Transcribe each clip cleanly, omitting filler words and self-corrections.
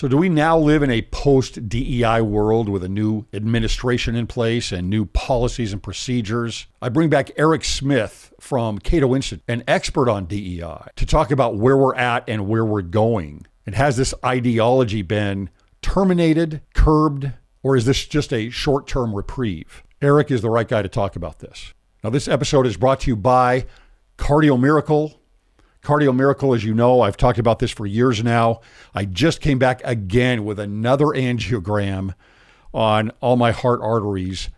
So do we now live in a post-DEI world with a new administration in place and new policies and procedures? I bring back Erec Smith from Cato Institute, an expert on DEI, to talk about where we're at and where we're going. And has this ideology been terminated, curbed, or is this just a short-term reprieve? Erec is the right guy to talk about this. Now, this episode is brought to you by Cardio Miracle. Cardio Miracle, as you know, I've talked about this for years now. I just came back again with another angiogram on all my heart arteries.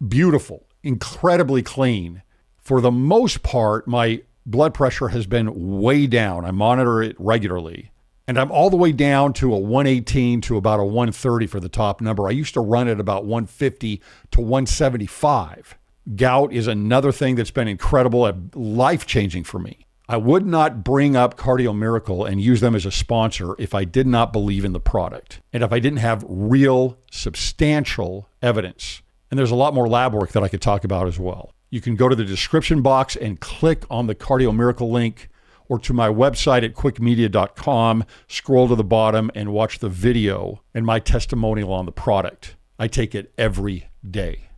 Beautiful, incredibly clean. For the most part, my blood pressure has been way down. I monitor it regularly. And I'm all the way down to a 118 to about a 130 for the top number. I used to run at about 150 to 175. Gout is another thing that's been incredible and life-changing for me. I would not bring up Cardio Miracle and use them as a sponsor if I did not believe in the product and if I didn't have real, substantial evidence. And there's a lot more lab work that I could talk about as well. You can go to the description box and click on the Cardio Miracle link, or to my website at cwicmedia.com, scroll to the bottom and watch the video and my testimonial on the product. I take it every day.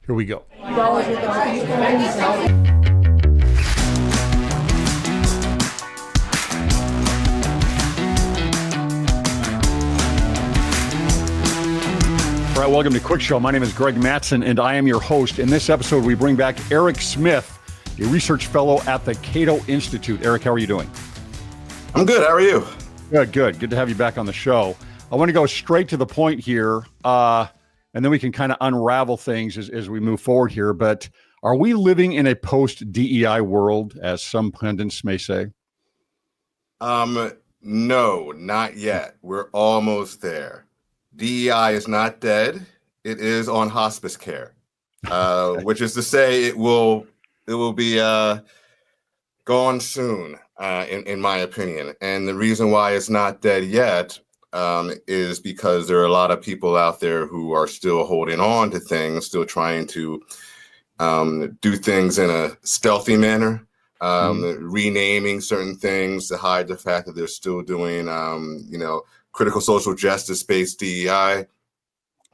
Here we go. All right, welcome to Cwic Show. My name is Greg Mattson, and I am your host. In this episode, we bring back Erec Smith, a research fellow at the Cato Institute. Erec, how are you doing? I'm good. How are you? Good. Good to have you back on the show. I want to go straight to the point here, and then we can kind of unravel things as we move forward here. But are we living in a post-DEI world, as some pundits may say? No, not yet. We're almost there. DEI is not dead. It is on hospice care, which is to say it will be gone soon, in my opinion. And the reason why it's not dead yet is because there are a lot of people out there who are still holding on to things, still trying to do things in a stealthy manner, renaming certain things to hide the fact that they're still doing, critical social justice-based DEI,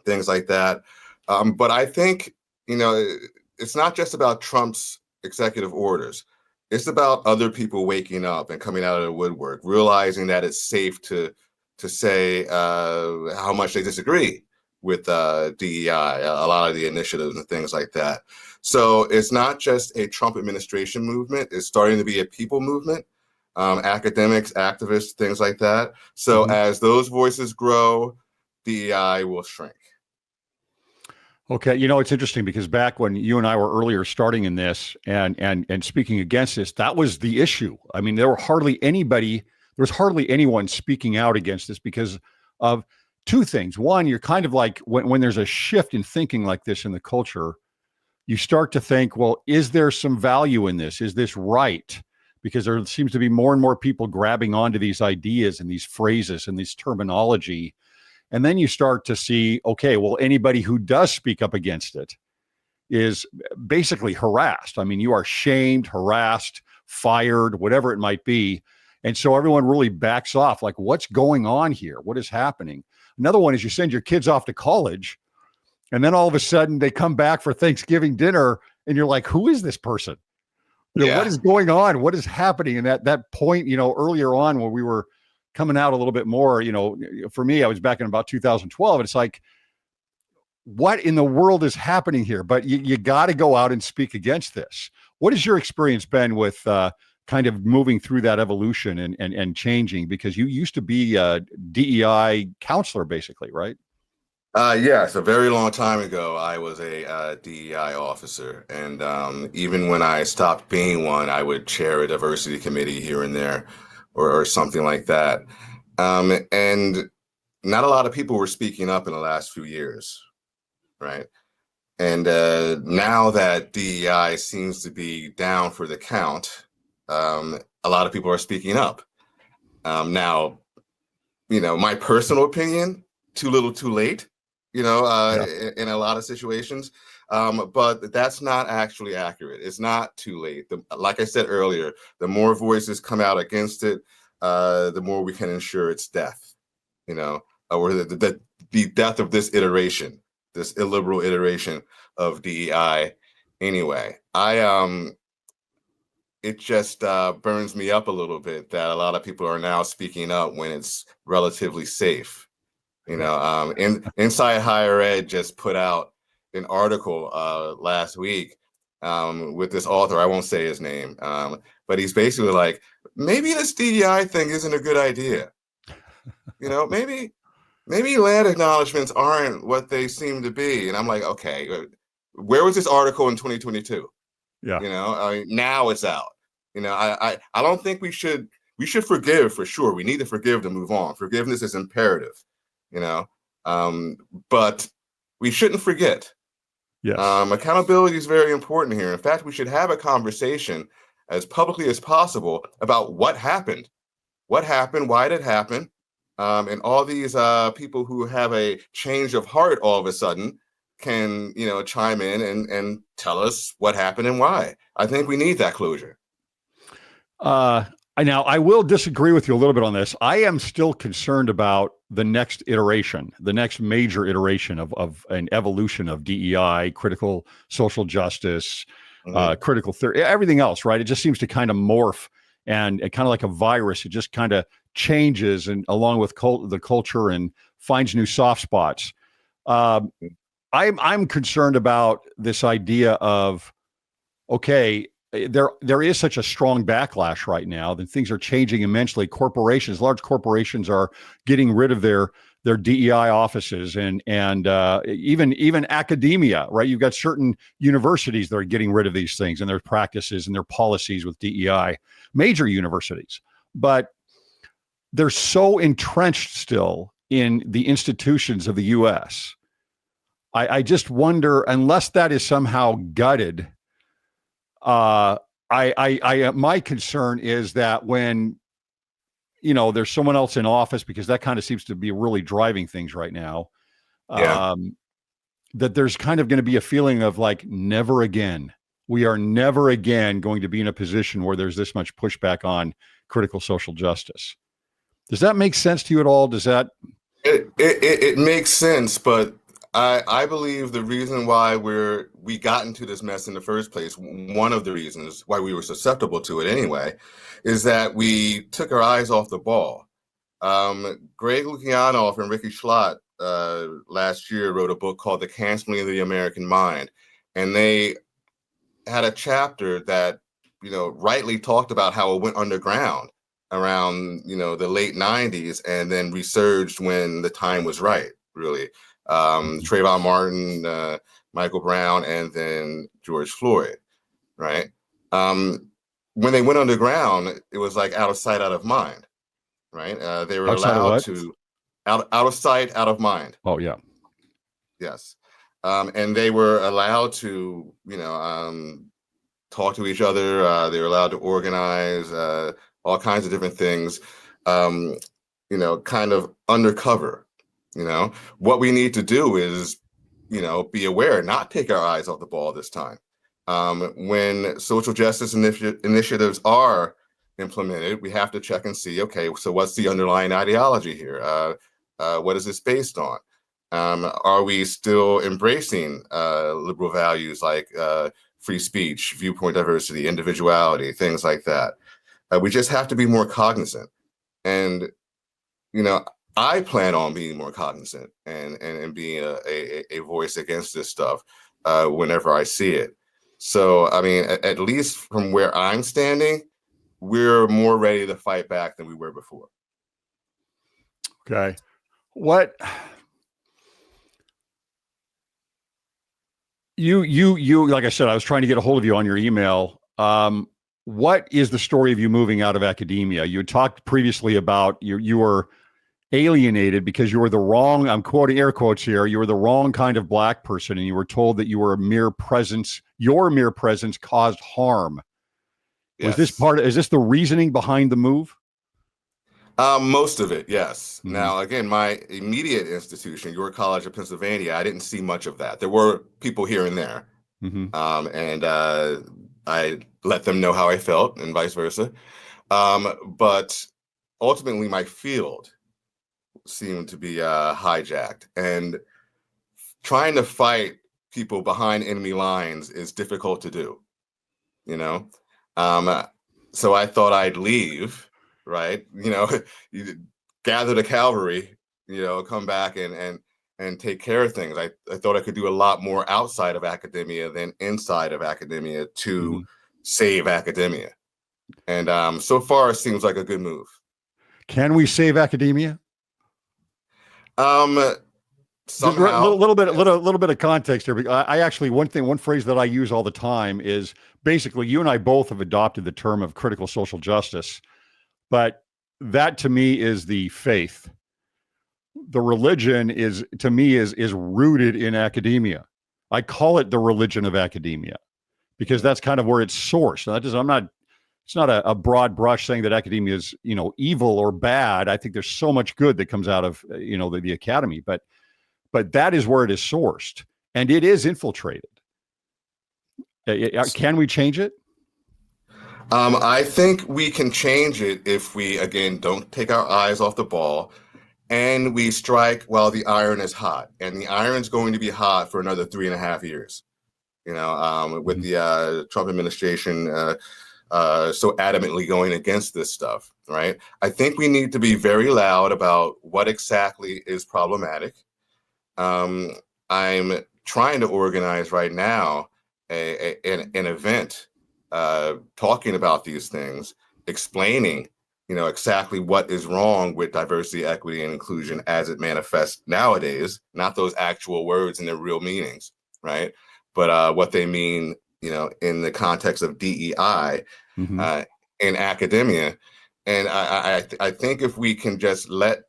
things like that. But I think, it's not just about Trump's executive orders. It's about other people waking up and coming out of the woodwork, realizing that it's safe to say how much they disagree with DEI, a lot of the initiatives and things like that. So it's not just a Trump administration movement. It's starting to be a people movement. Academics, activists, things like that. So as those voices grow, DEI will shrink. Okay, it's interesting because back when you and I were earlier starting in this and speaking against this, that was the issue. I mean, there was hardly anyone speaking out against this because of two things. One, you're kind of like when there's a shift in thinking like this in the culture, you start to think, well, is there some value in this? Is this right? Because there seems to be more and more people grabbing onto these ideas and these phrases and this terminology. And then you start to see, okay, well, anybody who does speak up against it is basically harassed. I mean, you are shamed, harassed, fired, whatever it might be. And so everyone really backs off, like, what's going on here? What is happening? Another one is you send your kids off to college, and then all of a sudden they come back for Thanksgiving dinner, and you're like, who is this person? What is going on? What is happening? And that point, earlier on when we were coming out a little bit more, for me, I was back in about 2012. And it's like, what in the world is happening here? But you got to go out and speak against this. What has your experience been with kind of moving through that evolution and changing? Because you used to be a DEI counselor, basically, right? Yes, a very long time ago, I was a DEI officer. And even when I stopped being one, I would chair a diversity committee here and there or something like that. And not a lot of people were speaking up in the last few years, right? And now that DEI seems to be down for the count, a lot of people are speaking up. Now, my personal opinion, too little, too late. In a lot of situations. But that's not actually accurate. It's not too late. Like I said earlier, the more voices come out against it, the more we can ensure its death. or the death of this iteration, this illiberal iteration of DEI. Anyway, it just burns me up a little bit that a lot of people are now speaking up when it's relatively safe. Inside Higher Ed just put out an article last week with this author. I won't say his name, but he's basically like, maybe this DEI thing isn't a good idea. Maybe land acknowledgements aren't what they seem to be. And I'm like, okay, where was this article in 2022? Yeah. Now it's out. I don't think we should forgive for sure. We need to forgive to move on. Forgiveness is imperative, but we shouldn't forget. Yes. Accountability is very important here. In fact, we should have a conversation as publicly as possible about what happened, why did it happen, and all these people who have a change of heart all of a sudden can, chime in and tell us what happened and why. I think we need that closure. Now, I will disagree with you a little bit on this. I am still concerned about the next iteration, the next major iteration of an evolution of DEI, critical social justice, critical theory, everything else, right? It just seems to kind of morph and kind of like a virus. It just kind of changes and along with the culture and finds new soft spots. I'm concerned about this idea of, okay, there is such a strong backlash right now that things are changing immensely. Large corporations are getting rid of their DEI offices and even academia, right? You've got certain universities that are getting rid of these things and their practices and their policies with DEI, major universities. But they're so entrenched still in the institutions of the U.S. I just wonder, unless that is somehow gutted, my concern is that when, there's someone else in office, because that kind of seems to be really driving things right now, that there's kind of going to be a feeling of like, never again. We are never again going to be in a position where there's this much pushback on critical social justice. Does that make sense to you at all? Does that? It makes sense, but I believe the reason why we got into this mess in the first place, one of the reasons why we were susceptible to it anyway, is that we took our eyes off the ball. Greg Lukianoff and Ricky Schlott last year wrote a book called The Canceling of the American Mind. And they had a chapter that, rightly talked about how it went underground around, the late 90s and then resurged when the time was right, really. Trayvon Martin, Michael Brown, and then George Floyd, right? When they went underground, it was like out of sight, out of mind, right? They were allowed to, out of sight, out of mind. Oh, yeah. Yes. And they were allowed to, talk to each other. They were allowed to organize all kinds of different things, kind of undercover. What we need to do is, be aware, not take our eyes off the ball this time. When social justice initiatives are implemented, we have to check and see, okay, so what's the underlying ideology here? What is this based on? Are we still embracing liberal values like free speech, viewpoint diversity, individuality, things like that? We just have to be more cognizant. And, I plan on being more cognizant and being a voice against this stuff whenever I see it. So, I mean, at least from where I'm standing, we're more ready to fight back than we were before. Okay. What you like I said, I was trying to get a hold of you on your email. What is the story of you moving out of academia? You had talked previously about you were alienated because you were the wrong, I'm quoting air quotes here, you were the wrong kind of Black person, and you were told that you were a mere presence, your mere presence caused harm. Yes. Is this the reasoning behind the move? Most of it, yes. Mm-hmm. Now, again, my immediate institution, York College of Pennsylvania, I didn't see much of that. There were people here and there. Mm-hmm. And I let them know how I felt and vice versa. But ultimately, my field, seem to be hijacked, and trying to fight people behind enemy lines is difficult to do, you know? So I thought I'd leave, right? You gather the cavalry, come back and take care of things. I thought I could do a lot more outside of academia than inside of academia to save academia. And so far, it seems like a good move. Can we save academia? Somehow, just little bit of context here. I actually, one phrase that I use all the time is basically, you and I both have adopted the term of critical social justice, but that to me is the faith. The religion is rooted in academia. I call it the religion of academia because that's kind of where it's sourced. It's not a broad brush saying that academia is, evil or bad. I think there's so much good that comes out of, the academy, but that is where it is sourced, and it is infiltrated. Can we change it? I think we can change it if we, again, don't take our eyes off the ball and we strike while the iron is hot. And the iron's going to be hot for another 3.5 years, with the Trump administration so adamantly going against this stuff, right? I think we need to be very loud about what exactly is problematic. I'm trying to organize right now an event talking about these things, explaining, exactly what is wrong with diversity, equity, and inclusion as it manifests nowadays, not those actual words and their real meanings, right? But what they mean, in the context of DEI in academia. And I think if we can just let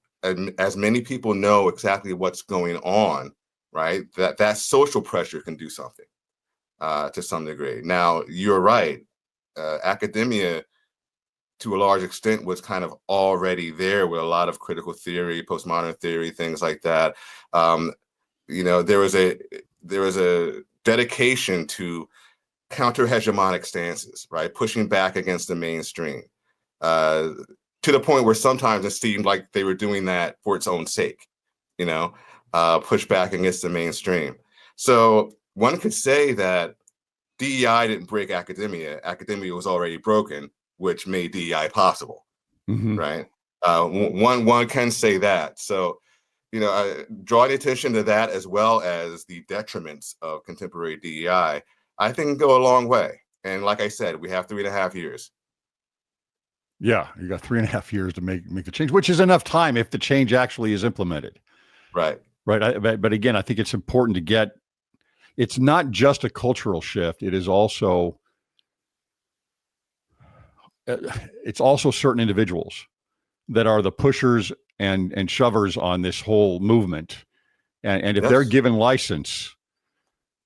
as many people know exactly what's going on, right, that social pressure can do something to some degree. Now, you're right. Academia, to a large extent, was kind of already there with a lot of critical theory, postmodern theory, things like that. There was a dedication to counter-hegemonic stances, right, pushing back against the mainstream. To the point where sometimes it seemed like they were doing that for its own sake, push back against the mainstream. So one could say that DEI didn't break academia. Academia was already broken, which made DEI possible, right? One can say that. So, drawing attention to that as well as the detriments of contemporary DEI, I think can go a long way. And like I said, we have 3.5 years. Yeah, you got 3.5 years to make the change, which is enough time if the change actually is implemented. Right. But again, I think it's important to get. It's not just a cultural shift; it is also. It's also certain individuals that are the pushers and shovers on this whole movement, and if they're given license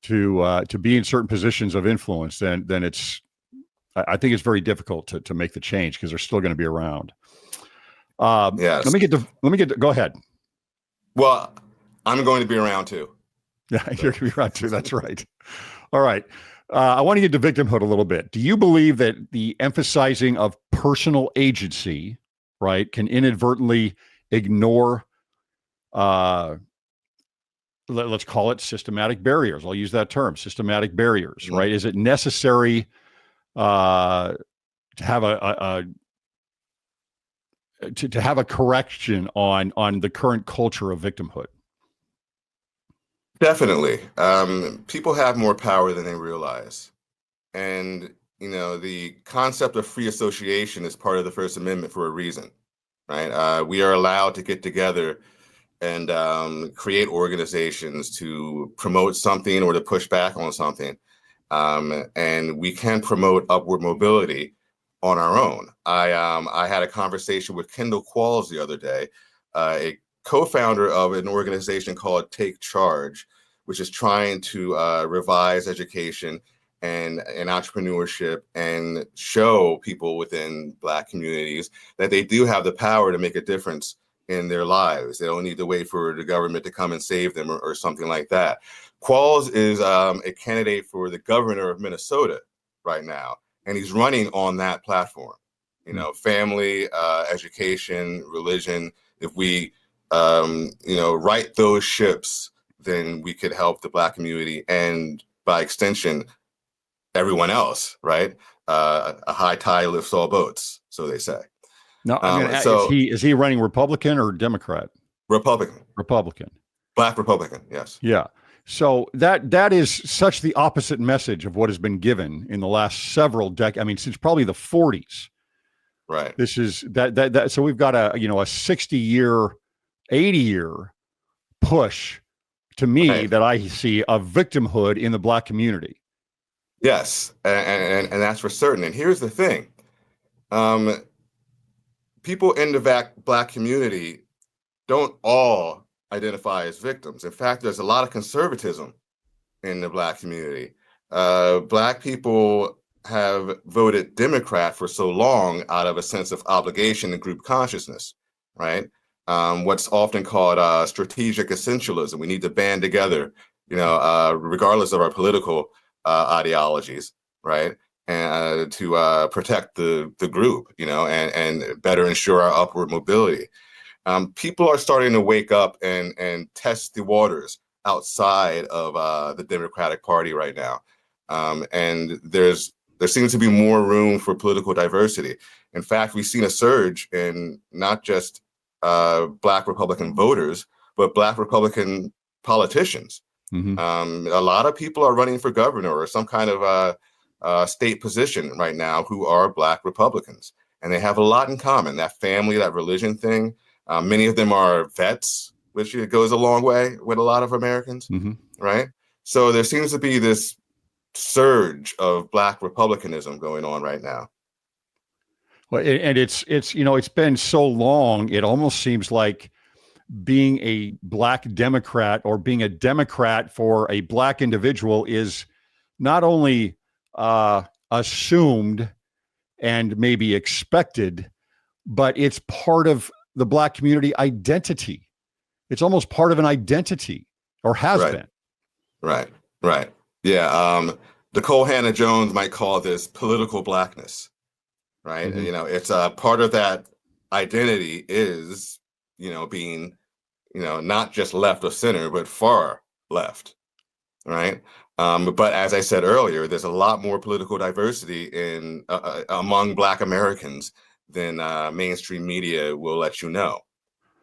to be in certain positions of influence, then it's. I think it's very difficult to make the change because they're still going to be around. Yes. Let me get. Go ahead. Well, I'm going to be around too. Yeah, you're going to be around too. That's right. All right. I want to get to victimhood a little bit. Do you believe that the emphasizing of personal agency, right, can inadvertently ignore, let's call it systematic barriers? I'll use that term, systematic barriers, right? Is it necessary to have a correction on the current culture of victimhood? Definitely. People have more power than they realize. And, the concept of free association is part of the First Amendment for a reason, right? We are allowed to get together and create organizations to promote something or to push back on something. And we can promote upward mobility on our own. I had a conversation with Kendall Qualls the other day, a co-founder of an organization called Take Charge, which is trying to revise education and entrepreneurship and show people within Black communities that they do have the power to make a difference in their lives. They don't need to wait for the government to come and save them or something like that. Qualls is a candidate for the governor of Minnesota right now, and he's running on that platform. Family, education, religion. If we right those ships, then we could help the Black community and by extension, everyone else, right? A high tide lifts all boats, so they say. Now, I'm going to ask, is he running Republican or Democrat? Republican. Republican. Black Republican, yes. Yeah. So that is such the opposite message of what has been given in the last several decades. I mean, since probably the 40s. Right. This is that. So we've got a 60-year, 80-year push, to me, right. that I see of victimhood in the Black community. Yes, and that's for certain. And here's the thing. People in the Black community don't all identify as victims. In fact, there's a lot of conservatism in the Black community. Black people have voted Democrat for so long out of a sense of obligation and group consciousness, right? What's often called strategic essentialism. We need to band together, regardless of our political ideologies, right? And to protect the group, and better ensure our upward mobility. People are starting to wake up and test the waters outside of the Democratic Party right now. And there seems to be more room for political diversity. In fact, we've seen a surge in not just Black Republican voters, but Black Republican politicians. Mm-hmm. A lot of people are running for governor or some kind of state position right now who are Black Republicans. And they have a lot in common, that family, that religion thing. Many of them are vets, which goes a long way with a lot of Americans, mm-hmm. right? So there seems to be this surge of Black Republicanism going on right now. Well, and it's been so long, it almost seems like being a Black Democrat or being a Democrat for a Black individual is not only assumed and maybe expected, but it's part of the Black community identity. It's almost part of an identity, or has been. Right. Yeah. Nicole Hannah-Jones might call this political Blackness, right? Mm-hmm. It's part of that identity is, being, not just left or center, but far left, right? But as I said earlier, there's a lot more political diversity in among Black Americans than mainstream media will let you know,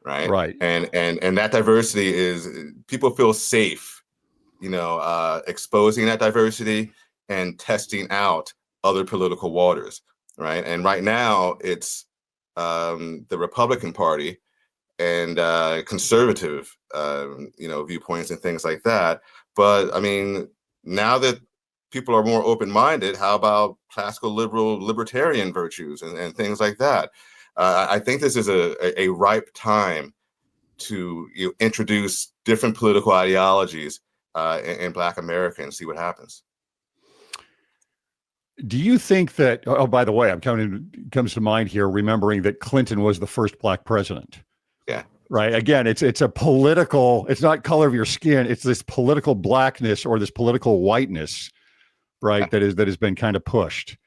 right? Right. And that diversity is, people feel safe, exposing that diversity and testing out other political waters, right? And right now it's the Republican Party and conservative, viewpoints and things like that. But I mean, now that people are more open-minded, how about classical libertarian virtues and things like that? I think this is a ripe time to introduce different political ideologies in Black America and see what happens. Do you think that, oh, by the way, comes to mind here, remembering that Clinton was the first Black president. Yeah. Right. Again, it's a political, it's not color of your skin. It's this political Blackness or this political whiteness, right? Yeah. That has been kind of pushed.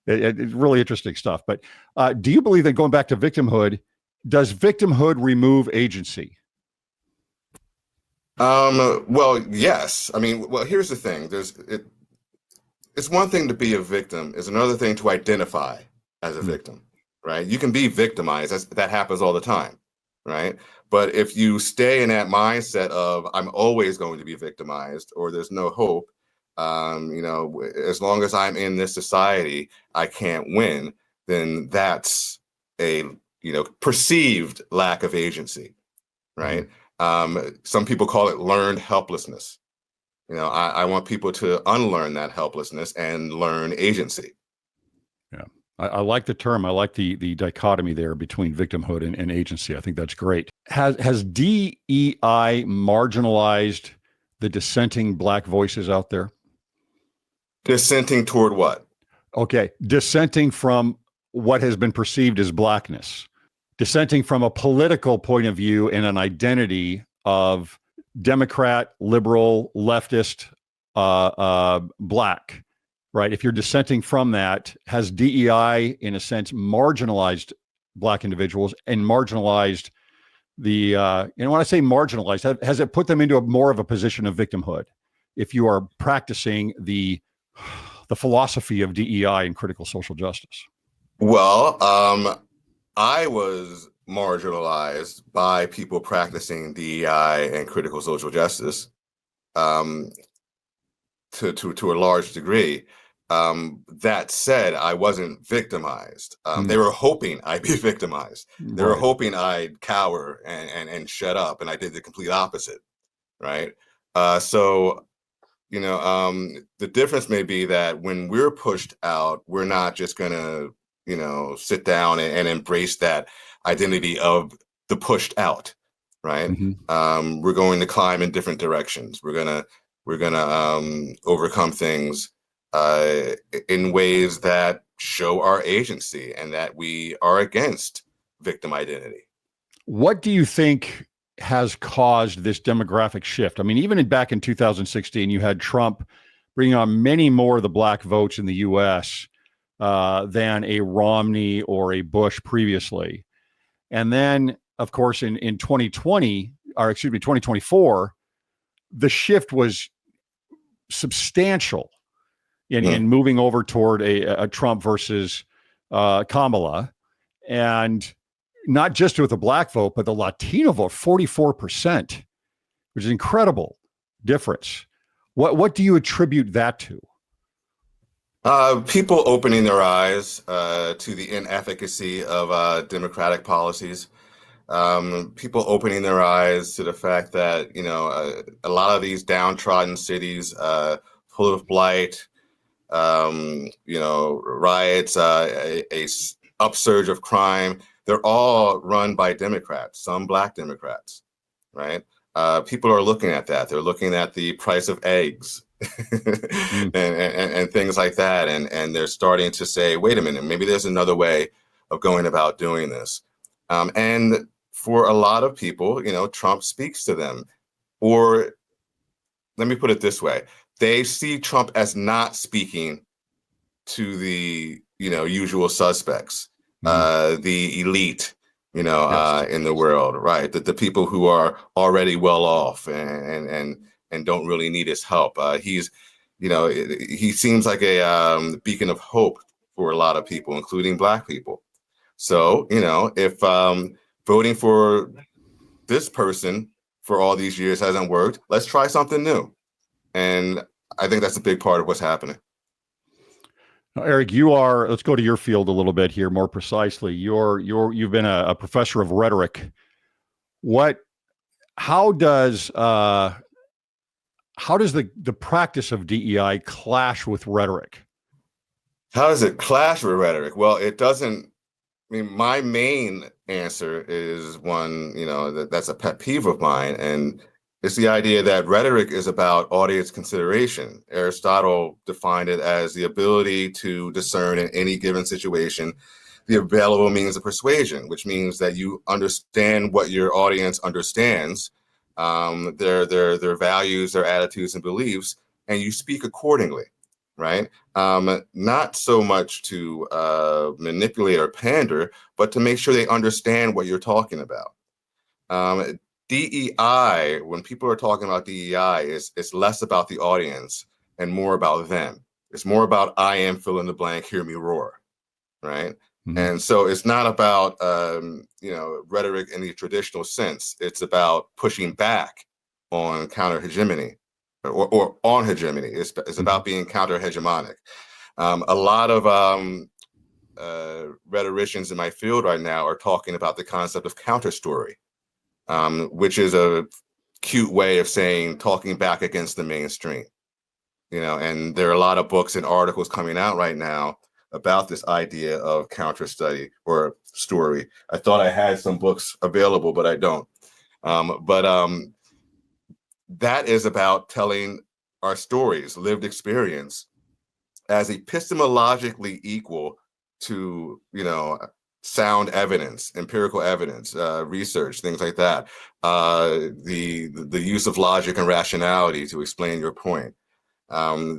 It's really interesting stuff. But do you believe that, going back to victimhood, does victimhood remove agency? Well, yes. I mean, here's the thing. It's one thing to be a victim. It's another thing to identify as a victim, right? You can be victimized. That happens all the time, right? But if you stay in that mindset of I'm always going to be victimized, or there's no hope, as long as I'm in this society, I can't win, then that's a, perceived lack of agency, right? Some people call it learned helplessness. I want people to unlearn that helplessness and learn agency. Yeah, I like the term. I like the dichotomy there between victimhood and agency. I think that's great. Has DEI marginalized the dissenting Black voices out there? Dissenting toward what? Okay, dissenting from what has been perceived as Blackness. Dissenting from a political point of view and an identity of Democrat, liberal, leftist, Black, right? If you're dissenting from that, has DEI, in a sense, marginalized Black individuals and marginalized and when I say marginalized, has it put them into more of a position of victimhood? If you are practicing the philosophy of DEI and critical social justice. Well, I was marginalized by people practicing DEI and critical social justice, to a large degree. That said, I wasn't victimized. They were hoping I'd be victimized. They were hoping I'd cower and shut up, and I did the complete opposite, right? So, the difference may be that when we're pushed out, we're not just gonna, sit down and embrace that identity of the pushed out, right? We're going to climb in different directions. We're gonna overcome things in ways that show our agency and that we are against victim identity. What do you think has caused this demographic shift? I mean, even back in 2016, you had Trump bringing on many more of the black votes in the U.S. Than a Romney or a Bush previously. And then, of course, in 2024, the shift was substantial in moving over toward a Trump versus Kamala. And not just with the black vote, but the Latino vote, 44%, which is an incredible difference. What do you attribute that to? People opening their eyes to the inefficacy of democratic policies. People opening their eyes to the fact that, a lot of these downtrodden cities full of blight, riots, a upsurge of crime, they're all run by Democrats, some black Democrats, right? People are looking at that. They're looking at the price of eggs and things like that. And they're starting to say, wait a minute, maybe there's another way of going about doing this. And for a lot of people, Trump speaks to them. Or let me put it this way. They see Trump as not speaking to the, usual suspects, the elite, in the world, right? The people who are already well off and don't really need his help. He seems like a beacon of hope for a lot of people, including black people. So, if voting for this person for all these years hasn't worked, let's try something new. And I think that's a big part of what's happening. Now, Erec, let's go to your field a little bit here, more precisely. You've been a professor of rhetoric. How does the practice of DEI clash with rhetoric? How does it clash with rhetoric? Well, it doesn't. I mean, my main answer is one, that's a pet peeve of mine. And it's the idea that rhetoric is about audience consideration. Aristotle defined it as the ability to discern in any given situation the available means of persuasion, which means that you understand what your audience understands, their values, their attitudes and beliefs, and you speak accordingly, right? Not so much to manipulate or pander, but to make sure they understand what you're talking about. DEI, when people are talking about DEI, it's less about the audience and more about them. It's more about I am fill in the blank, hear me roar, right? And so it's not about rhetoric in the traditional sense. It's about pushing back on counter hegemony or on hegemony. It's about being counter hegemonic. A lot of rhetoricians in my field right now are talking about the concept of counter story. Which is a cute way of saying talking back against the mainstream, and there are a lot of books and articles coming out right now about this idea of counter study or story. I thought I had some books available, but I don't. That is about telling our stories, lived experience, as epistemologically equal to, sound evidence, empirical evidence, research, things like that. The use of logic and rationality to explain your point.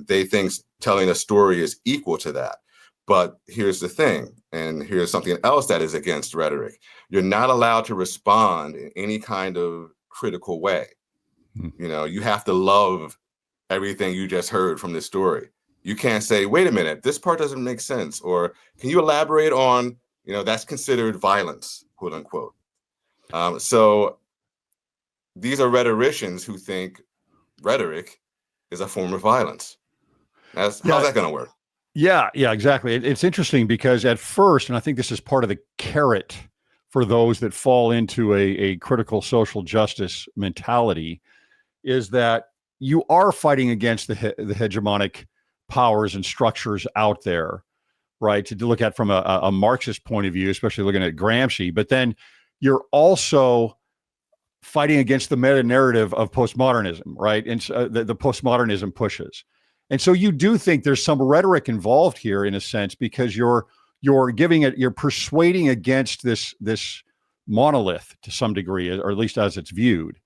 They think telling a story is equal to that. But here's the thing, and here's something else that is against rhetoric. You're not allowed to respond in any kind of critical way. You know, you have to love everything you just heard from this story. You can't say, wait a minute, this part doesn't make sense. Or can you elaborate on, that's considered violence, quote unquote. So these are rhetoricians who think rhetoric is a form of violence. How's that going to work? Yeah, exactly. It's interesting because at first, and I think this is part of the carrot for those that fall into a critical social justice mentality, is that you are fighting against the hegemonic powers and structures out there, right? To look at from a Marxist point of view, especially looking at Gramsci, but then you're also fighting against the meta narrative of postmodernism, right? And the postmodernism pushes. And so you do think there's some rhetoric involved here in a sense, because you're persuading against this monolith to some degree, or at least as it's viewed.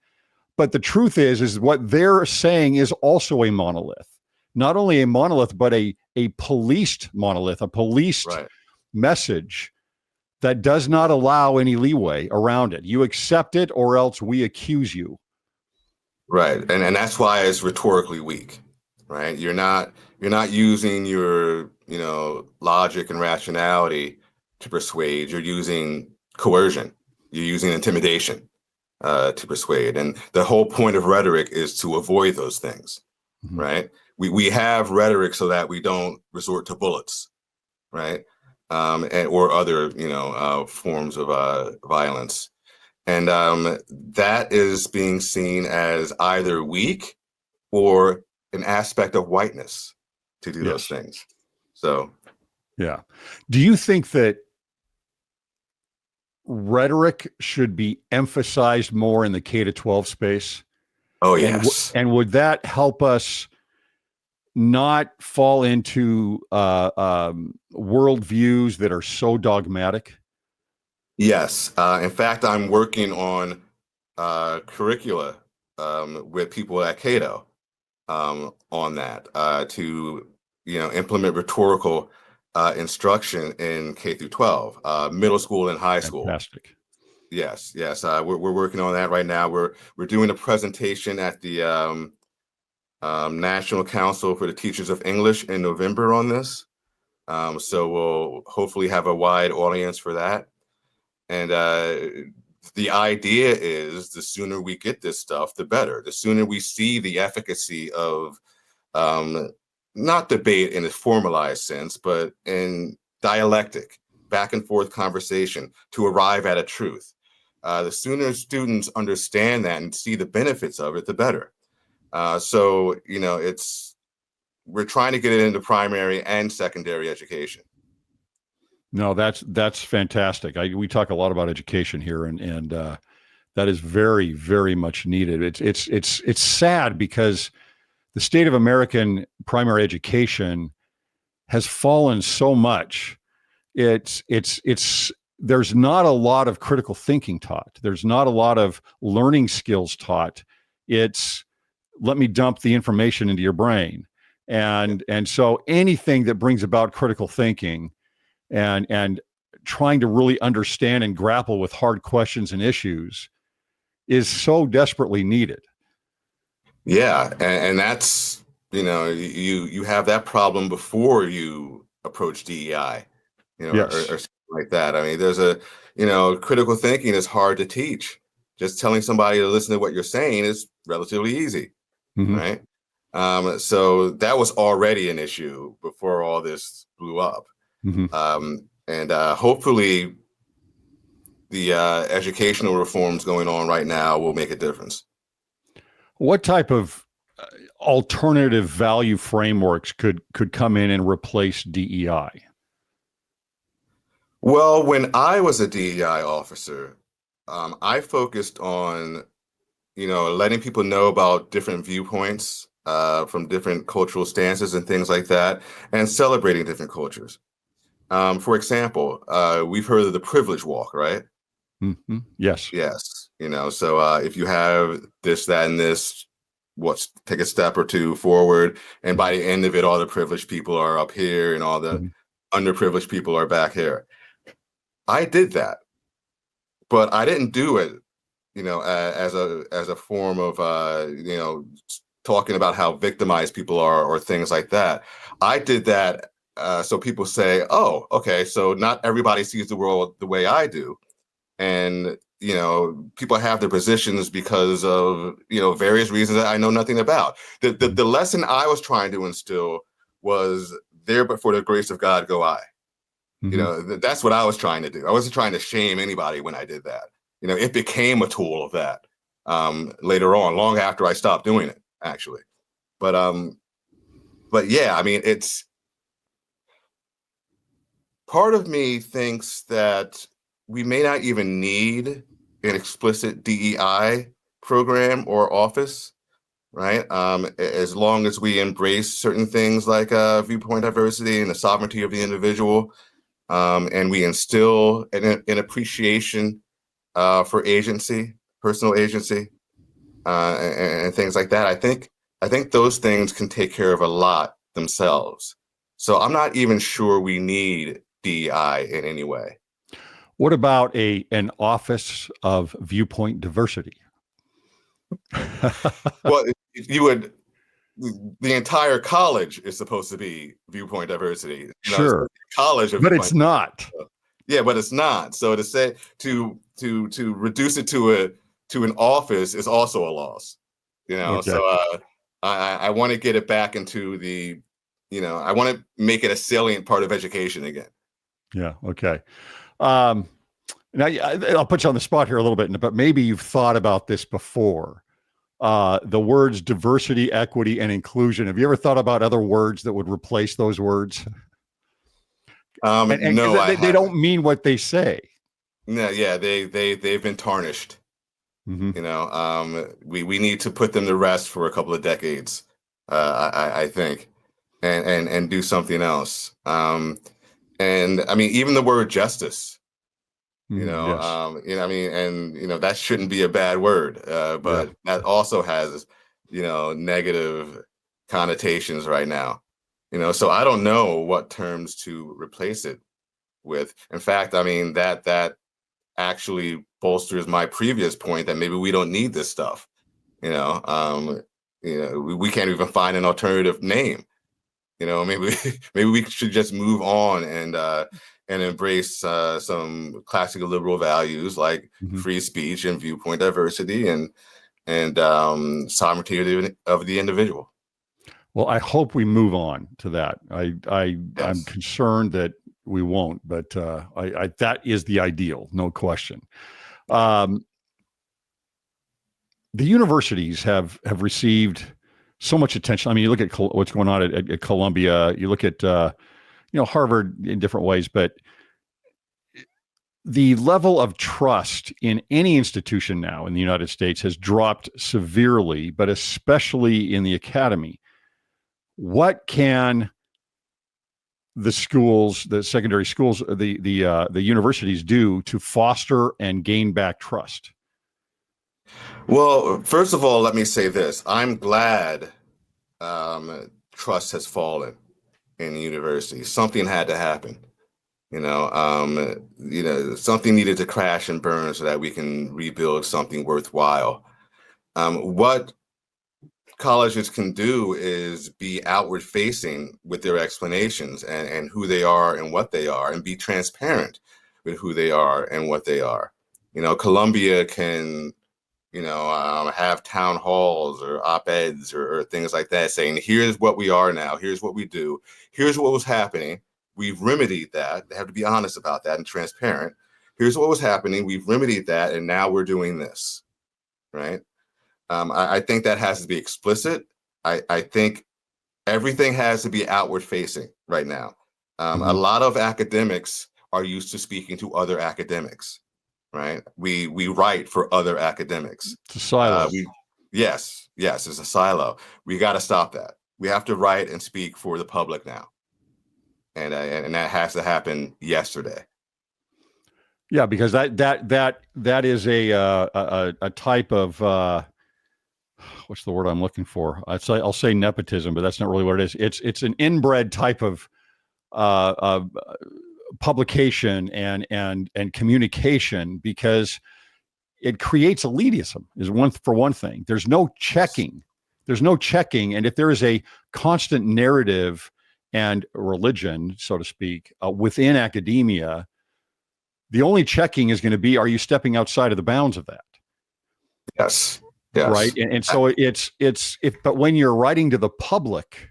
But the truth is what they're saying is also a monolith. Not only a monolith, but a policed monolith, a policed message that does not allow any leeway around it. You accept it or else we accuse you. Right. And that's why it's rhetorically weak, right? You're not using your, logic and rationality to persuade. You're using coercion. You're using intimidation to persuade. And the whole point of rhetoric is to avoid those things, right? We have rhetoric so that we don't resort to bullets, right? Or other, forms of violence. And that is being seen as either weak or an aspect of whiteness to do those things. So, yeah. Do you think that rhetoric should be emphasized more in the K-12 space? Oh, yes. And would that help us not fall into worldviews that are so dogmatic? Yes. In fact, I'm working on curricula with people at Cato on that to implement rhetorical instruction in K through 12, middle school and high school. Fantastic. Yes. We're working on that right now. We're doing a presentation at the National Council for the Teachers of English in November on this. So we'll hopefully have a wide audience for that. And the idea is the sooner we get this stuff, the better. The sooner we see the efficacy of not debate in a formalized sense, but in dialectic, back and forth conversation to arrive at a truth. The sooner students understand that and see the benefits of it, the better. So, we're trying to get it into primary and secondary education. No, that's fantastic. We talk a lot about education here, and that is very, very much needed. It's sad because the state of American primary education has fallen so much. There's not a lot of critical thinking taught. There's not a lot of learning skills taught. It's let me dump the information into your brain, and so anything that brings about critical thinking and trying to really understand and grapple with hard questions and issues is so desperately needed. Yeah. And that's, you have that problem before you approach DEI, or something like that. I mean, there's critical thinking is hard to teach. Just telling somebody to listen to what you're saying is relatively easy, right? So that was already an issue before all this blew up. And hopefully the educational reforms going on right now will make a difference. What type of alternative value frameworks could come in and replace DEI? Well, when I was a DEI officer, I focused on, letting people know about different viewpoints from different cultural stances and things like that, and celebrating different cultures. For example, we've heard of the privilege walk, right? Yes. So if you have this, that, and this, take a step or two forward, and by the end of it, all the privileged people are up here, and all the underprivileged people are back here. I did that, but I didn't do it, as a form of, talking about how victimized people are or things like that. I did that so people say, oh, okay, so not everybody sees the world the way I do. And, people have their positions because of, various reasons that I know nothing about. The lesson I was trying to instill was there, but for the grace of God go I. That's what I was trying to do. I wasn't trying to shame anybody when I did that. It became a tool of that later on, long after I stopped doing it, actually. But yeah, I mean, it's part of me thinks that we may not even need an explicit DEI program or office, right? As long as we embrace certain things like viewpoint diversity and the sovereignty of the individual, and we instill an appreciation for agency, personal agency, and things like that. I think those things can take care of a lot themselves. So I'm not even sure we need DEI in any way. What about an office of viewpoint diversity? Well, you would. The entire college is supposed to be viewpoint diversity. Sure, college of but it's not. Yeah, but it's not. So to say to reduce it to an office is also a loss. Okay. So I want to get it back into the, I want to make it a salient part of education again. Yeah. Okay. Now I'll put you on the spot here a little bit, but maybe you've thought about this before. The words diversity, equity, and inclusion. Have you ever thought about other words that would replace those words? And no, they don't mean what they say. No, yeah, they've been tarnished. We need to put them to rest for a couple of decades, I think, and do something else. And I mean, even the word justice, Yes. I mean, and that shouldn't be a bad word, but that also has, negative connotations right now. So I don't know what terms to replace it with. In fact, I mean, that actually bolsters my previous point that maybe we don't need this stuff. We can't even find an alternative name. Maybe we should just move on and embrace some classical liberal values like free speech and viewpoint diversity and sovereignty of the individual. Well, I hope we move on to that. Yes. I'm concerned that we won't, but that is the ideal, no question. The universities have received so much attention. I mean, you look at what's going on at Columbia, you look at Harvard in different ways, but the level of trust in any institution now in the United States has dropped severely, but especially in the academy. What can the schools, the secondary schools, the universities do to foster and gain back trust? Well, first of all, let me say this. I'm glad trust has fallen in the university. Something had to happen. Something needed to crash and burn so that we can rebuild something worthwhile. What colleges can do is be outward facing with their explanations and who they are and what they are, and be transparent with who they are and what they are. Columbia can, have town halls or op-eds or things like that saying, here's what we are now, here's what we do, here's what was happening. We've remedied that. They have to be honest about that and transparent. Here's what was happening. We've remedied that. And now we're doing this. Right. I think that has to be explicit. I think everything has to be outward facing right now. A lot of academics are used to speaking to other academics. Right. We write for other academics. It's a silo. Yes, it's a silo. We got to stop that. We have to write and speak for the public now. And that has to happen yesterday. Yeah, because that is a type of what's the word I'm looking for? I'll say nepotism, but that's not really what it is. It's an inbred type of publication and communication, because it creates elitism is one thing. There's no checking. And if there is a constant narrative and religion, so to speak, within academia, the only checking is going to be, are you stepping outside of the bounds of that? Yes. Right. And so but when you're writing to the public,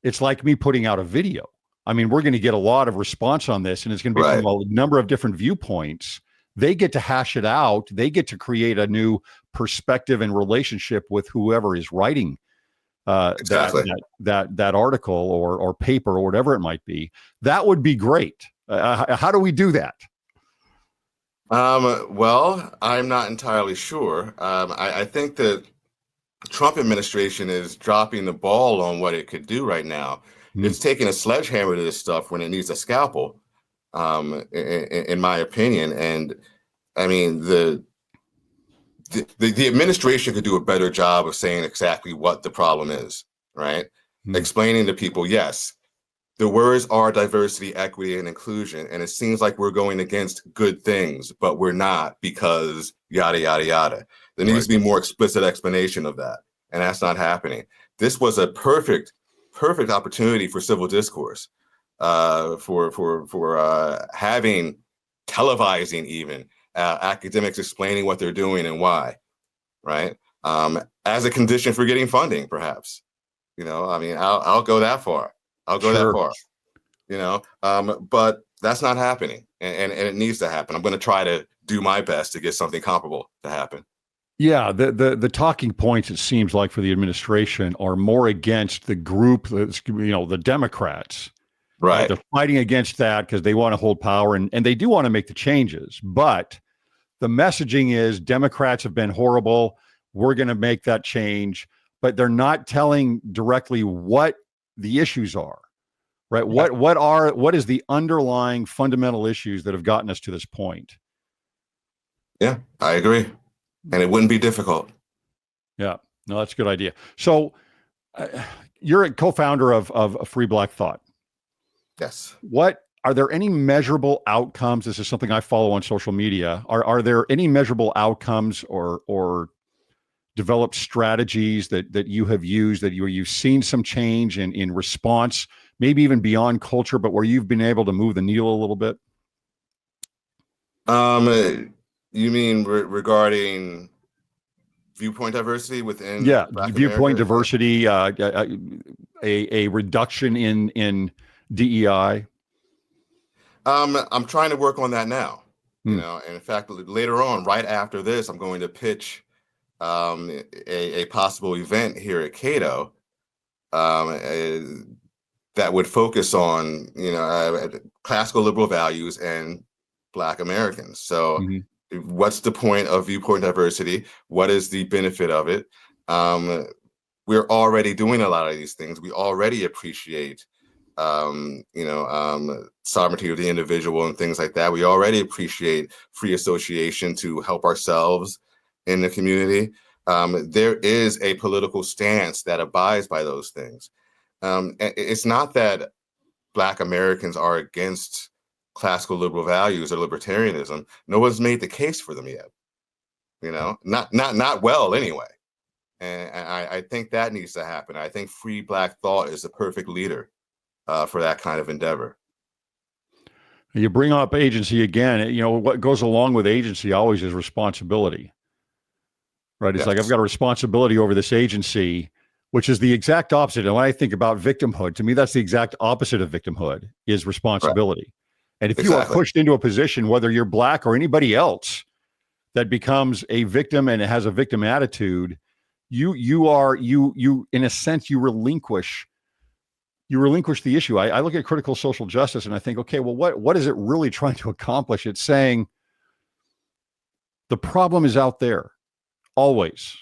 it's like me putting out a video. I mean, we're going to get a lot of response on this, and it's going to be from a number of different viewpoints. They get to hash it out. They get to create a new perspective and relationship with whoever is writing that article or paper or whatever it might be. That would be great. How do we do that? Well, I'm not entirely sure. I think the Trump administration is dropping the ball on what it could do right now. It's taking a sledgehammer to this stuff when it needs a scalpel, in my opinion. And I mean, the administration could do a better job of saying exactly what the problem is, right? Explaining to people, yes, the words are diversity, equity, and inclusion. And it seems like we're going against good things, but we're not, because yada, yada, yada. There needs to be more explicit explanation of that. And that's not happening. This was a perfect opportunity for civil discourse, for having, televising even, academics explaining what they're doing and why, right? As a condition for getting funding, perhaps. You know, I mean, I'll go that far. That far, you know, but that's not happening, and it needs to happen. I'm going to try to do my best to get something comparable to happen. Yeah, the talking points, it seems like, for the administration are more against the group that's, the Democrats. Right. They're fighting against that because they want to hold power, and they do want to make the changes. But the messaging is Democrats have been horrible. We're going to make that change. But they're not telling directly what the issues are, right? Yeah. What is the underlying fundamental issues that have gotten us to this point? Yeah, I agree. And it wouldn't be difficult. Yeah, no, that's a good idea. So you're a co-founder of Free Black Thought. Yes. Are there any measurable outcomes? This is something I follow on social media. Are there any measurable outcomes or developed strategies that you have used that you've seen some change in response, maybe even beyond culture, but where you've been able to move the needle a little bit? You mean regarding viewpoint diversity within? Yeah, Black viewpoint America? diversity, a reduction in DEI. I'm trying to work on that now. You know, and in fact, later on, right after this, I'm going to pitch a possible event here at Cato that would focus on, classical liberal values and Black Americans. So what's the point of viewpoint diversity? What is the benefit of it? We're already doing a lot of these things. We already appreciate, sovereignty of the individual and things like that. We already appreciate free association to help ourselves in the community. There is a political stance that abides by those things. It's not that Black Americans are against classical liberal values or libertarianism. No one's made the case for them yet. Not well anyway. And I think that needs to happen. I think Free Black Thought is the perfect leader for that kind of endeavor. You bring up agency again. What goes along with agency always is responsibility. Right. It's like, I've got a responsibility over this agency, which is the exact opposite. And when I think about victimhood, to me, that's the exact opposite of victimhood, is responsibility. Right. And if you are pushed into a position, whether you're Black or anybody else, that becomes a victim and it has a victim attitude, you in a sense, you relinquish the issue. I look at critical social justice and I think, okay, well, what is it really trying to accomplish? It's saying the problem is out there. Always.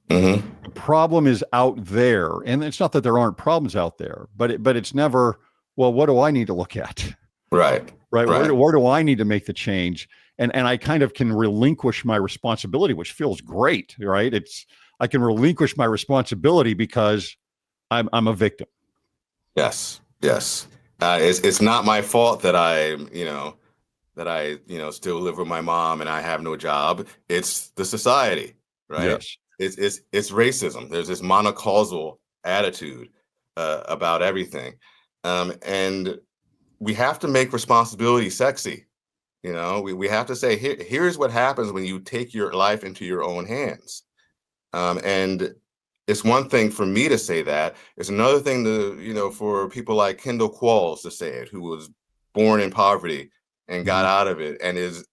The problem is out there. And it's not that there aren't problems out there, but it's never, well, what do I need to look at? Right. Where do I need to make the change? And I kind of can relinquish my responsibility, which feels great, right? I can relinquish my responsibility because I'm a victim. Yes. It's not my fault that I still live with my mom and I have no job. It's the society, right? Yes. It's racism. There's this monocausal attitude about everything, and we have to make responsibility sexy. We have to say, here's what happens when you take your life into your own hands. And it's one thing for me to say that. It's another thing for people like Kendall Qualls to say it, who was born in poverty and got Mhm. out of it and is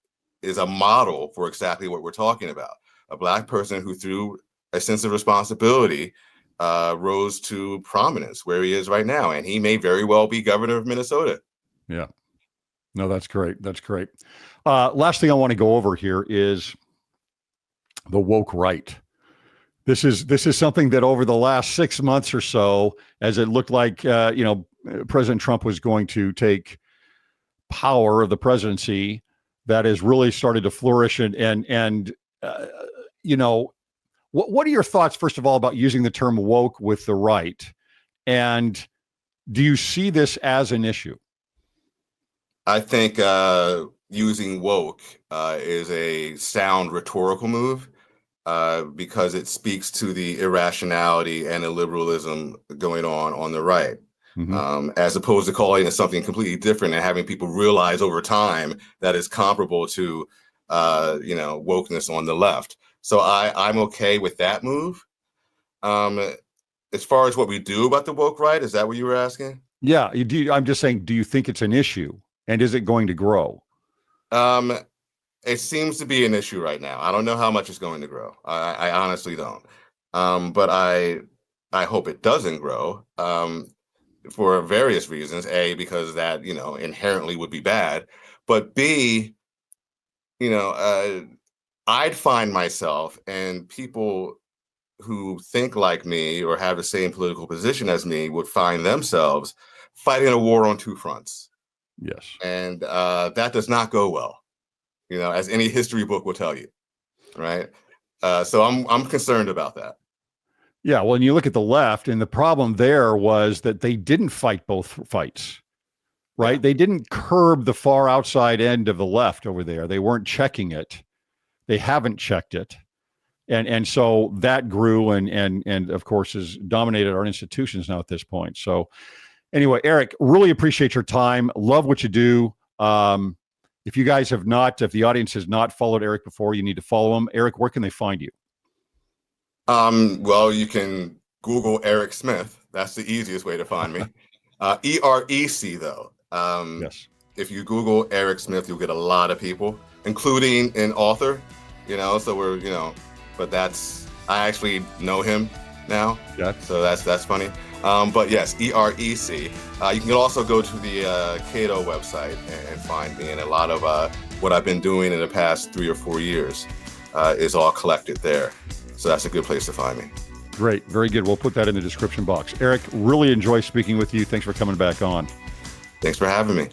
a model for exactly what we're talking about. A Black person who, through a sense of responsibility, rose to prominence where he is right now. And he may very well be governor of Minnesota. Yeah. No, that's great. That's great. Last thing I want to go over here is the woke right. This is something that over the last 6 months or so, as it looked like, President Trump was going to take power of the presidency, that has really started to flourish. And what are your thoughts, first of all, about using the term woke with the right? And do you see this as an issue? I think using woke is a sound rhetorical move because it speaks to the irrationality and illiberalism going on the right, Mm-hmm. as opposed to calling it something completely different and having people realize over time that it's comparable to, wokeness on the left. So I'm okay with that move. As far as what we do about the woke right, is that what you were asking? Yeah, you do. I'm just saying, do you think it's an issue, and is it going to grow? Um, it seems to be an issue right now. I don't know how much it's going to grow. I honestly don't. But I hope it doesn't grow for various reasons. A, because that inherently would be bad, but B, I'd find myself and people who think like me or have the same political position as me would find themselves fighting a war on two fronts, Yes. and that does not go well. As any history book will tell you, right? So I'm concerned about that. Yeah. Well, and you look at the left, and the problem there was that they didn't fight both fights, right? Yeah. They didn't curb the far outside end of the left over there. They weren't checking it. They haven't checked it. And so that grew and of course has dominated our institutions now at this point. So anyway, Erec, really appreciate your time. Love what you do. If you guys have not, if the audience has not followed Erec before, you need to follow him. Erec, where can they find you? Well, you can Google Erec Smith. That's the easiest way to find me. EREC though. Yes. If you Google Erec Smith, you'll get a lot of people, including an author. So but I actually know him now. Yeah. So that's funny. But yes, EREC. You can also go to the Cato website and find me, and a lot of what I've been doing in the past 3 or 4 years is all collected there. So that's a good place to find me. Great. Very good. We'll put that in the description box. Erec, really enjoy speaking with you. Thanks for coming back on. Thanks for having me.